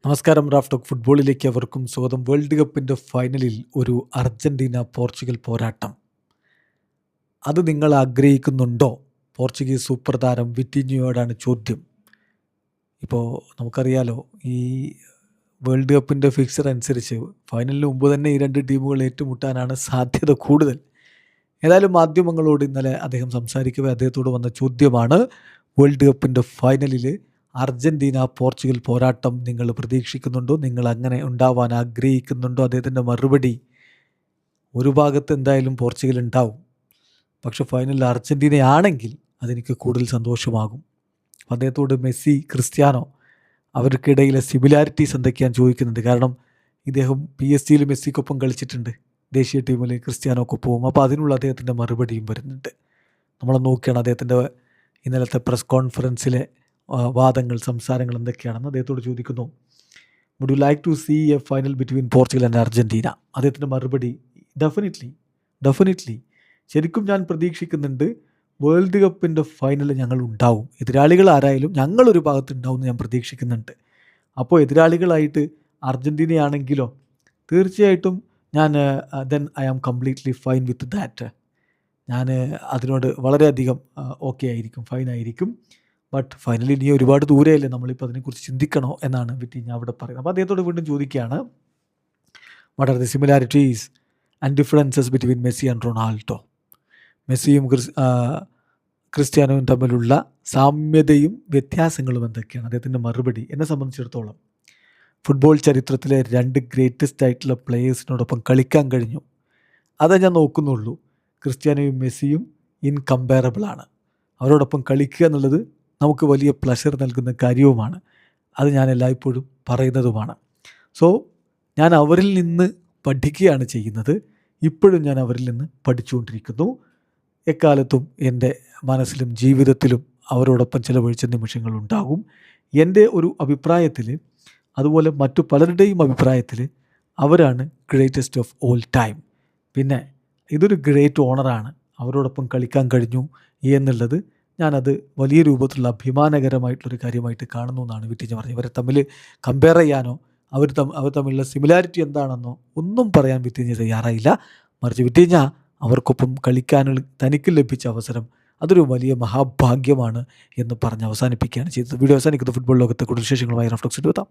നമസ്കാരം. Raf talk ഫുട്ബോളിലേക്ക് അവർക്കും സ്വാഗതം. വേൾഡ് കപ്പിൻ്റെ ഫൈനലിൽ ഒരു അർജൻറ്റീന പോർച്ചുഗൽ പോരാട്ടം, അത് നിങ്ങൾ ആഗ്രഹിക്കുന്നുണ്ടോ? പോർച്ചുഗീസ് സൂപ്പർ താരം വിറ്റിഞ്ഞോയോടാണ് ചോദ്യം. ഇപ്പോൾ നമുക്കറിയാലോ, ഈ വേൾഡ് കപ്പിൻ്റെ ഫിക്സർ അനുസരിച്ച് ഫൈനലിന് മുമ്പ് തന്നെ ഈ രണ്ട് ടീമുകൾ ഏറ്റുമുട്ടാനാണ് സാധ്യത കൂടുതൽ. ഏതായാലും മാധ്യമങ്ങളോട് ഇന്നലെ അദ്ദേഹം സംസാരിക്കവേ അദ്ദേഹത്തോട് വന്ന ചോദ്യമാണ്, വേൾഡ് കപ്പിൻ്റെ ഫൈനലിൽ അർജൻറ്റീന പോർച്ചുഗൽ പോരാട്ടം നിങ്ങൾ പ്രതീക്ഷിക്കുന്നുണ്ടോ? നിങ്ങൾ അങ്ങനെ ഉണ്ടാവാൻ ആഗ്രഹിക്കുന്നുണ്ടോ? അദ്ദേഹത്തിൻ്റെ മറുപടി, ഒരു ഭാഗത്ത് എന്തായാലും പോർച്ചുഗൽ ഉണ്ടാവും, പക്ഷെ ഫൈനലിൽ അർജൻറ്റീനയാണെങ്കിൽ അതെനിക്ക് കൂടുതൽ സന്തോഷമാകും. അദ്ദേഹത്തോട് മെസ്സി, ക്രിസ്ത്യാനോ അവർക്കിടയിലെ സിമിലാരിറ്റീസ് എന്തൊക്കെയാണ് ചോദിക്കുന്നുണ്ട്. കാരണം ഇദ്ദേഹം PSG മെസ്സിക്കൊപ്പം കളിച്ചിട്ടുണ്ട്, ദേശീയ ടീമിൽ ക്രിസ്ത്യാനോക്കൊപ്പവും. അപ്പോൾ അതിനുള്ള അദ്ദേഹത്തിൻ്റെ മറുപടിയും വരുന്നുണ്ട്. നമ്മൾ നോക്കുകയാണ് അദ്ദേഹത്തിൻ്റെ ഇന്നലത്തെ പ്രസ് കോൺഫറൻസിലെ വാദങ്ങൾ, സംസാരങ്ങൾ എന്തൊക്കെയാണെന്ന് അദ്ദേഹത്തോട് ചോദിക്കുന്നു. Would you like to see a final between Portugal and Argentina? അദ്ദേഹത്തിൻ്റെ മറുപടി, ഡെഫിനറ്റ്ലി ശരിക്കും ഞാൻ പ്രതീക്ഷിക്കുന്നുണ്ട്. വേൾഡ് കപ്പിൻ്റെ ഫൈനൽ ഞങ്ങൾ ഉണ്ടാവും, എതിരാളികൾ ആരായാലും ഞങ്ങളൊരു ഭാഗത്ത് ഉണ്ടാവും എന്ന് ഞാൻ പ്രതീക്ഷിക്കുന്നുണ്ട്. അപ്പോൾ എതിരാളികളായിട്ട് അർജൻറ്റീനയാണെങ്കിലോ തീർച്ചയായിട്ടും ഞാൻ then I am completely fine with that. ഞാൻ അതിനോട് വളരെയധികം ഓക്കെ ആയിരിക്കും, ഫൈനായിരിക്കും. ബട്ട് ഫൈനലി ഇനി ഒരുപാട് ദൂരെയല്ലേ, നമ്മളിപ്പോൾ അതിനെക്കുറിച്ച് ചിന്തിക്കണോ എന്നാണ് വിറ്റിഞ്ഞ അവിടെ പറയുന്നത്. അപ്പോൾ അദ്ദേഹത്തോട് വീണ്ടും ചോദിക്കുകയാണ്, what are the similarities and differences between Messi and Ronaldo? മെസ്സിയും ക്രിസ്ത്യാനോയും തമ്മിലുള്ള സാമ്യതയും വ്യത്യാസങ്ങളും എന്തൊക്കെയാണ്? അദ്ദേഹത്തിൻ്റെ മറുപടി, എന്നെ സംബന്ധിച്ചിടത്തോളം ഫുട്ബോൾ ചരിത്രത്തിലെ രണ്ട് ഗ്രേറ്റസ്റ്റ് ആയിട്ടുള്ള പ്ലേയേഴ്സിനോടൊപ്പം കളിക്കാൻ കഴിഞ്ഞു, അതേ ഞാൻ നോക്കുന്നുള്ളൂ. ക്രിസ്ത്യാനോയും മെസ്സിയും ഇൻകമ്പയറബിളാണ്. അവരോടൊപ്പം കളിക്കുക എന്നുള്ളത് നമുക്ക് വലിയ പ്ലഷർ നൽകുന്ന കാര്യവുമാണ്. അത് ഞാൻ എല്ലായ്പ്പോഴും പറയുന്നതുമാണ്. സോ ഞാൻ അവരിൽ നിന്ന് പഠിക്കുകയാണ് ചെയ്യുന്നത്. ഇപ്പോഴും ഞാൻ അവരിൽ നിന്ന് പഠിച്ചുകൊണ്ടിരിക്കുന്നു. എക്കാലത്തും എൻ്റെ മനസ്സിലും ജീവിതത്തിലും അവരോടൊപ്പം ചിലവഴിച്ച നിമിഷങ്ങളുണ്ടാകും. എൻ്റെ ഒരു അഭിപ്രായത്തിൽ, അതുപോലെ മറ്റു പലരുടെയും അഭിപ്രായത്തിൽ, അവരാണ് ഗ്രേറ്റസ്റ്റ് ഓഫ് ഓൾ ടൈം. പിന്നെ ഇതൊരു ഗ്രേറ്റ് ഓണറാണ് അവരോടൊപ്പം കളിക്കാൻ കഴിഞ്ഞു എന്നുള്ളത്. ഞാനത് വലിയ രൂപത്തിലുള്ള അഭിമാനകരമായിട്ടുള്ളൊരു കാര്യമായിട്ട് കാണുന്നു എന്നാണ് വിറ്റിഞ്ഞ പറഞ്ഞത്. ഇവരെ തമ്മിൽ കമ്പയർ ചെയ്യാനോ അവർ തമ്മിലുള്ള സിമിലാരിറ്റി എന്താണെന്നോ ഒന്നും പറയാൻ വിറ്റിഞ്ഞ തയ്യാറായില്ല. മറിച്ച് വിറ്റിഞ്ഞ അവർക്കൊപ്പം കളിക്കാനുള്ള തനിക്ക് ലഭിച്ച അവസരം അതൊരു വലിയ മഹാഭാഗ്യമാണ് എന്ന് പറഞ്ഞ് അവസാനിപ്പിക്കുകയാണ് ചെയ്തത്. വീഡിയോ അവസാനിക്കുന്നത്. ഫുട്ബോൾ ലോകത്തെ കൂടുതൽ വിശേഷങ്ങളുമായി റാഫ് ടോക്സിൽ എത്താം.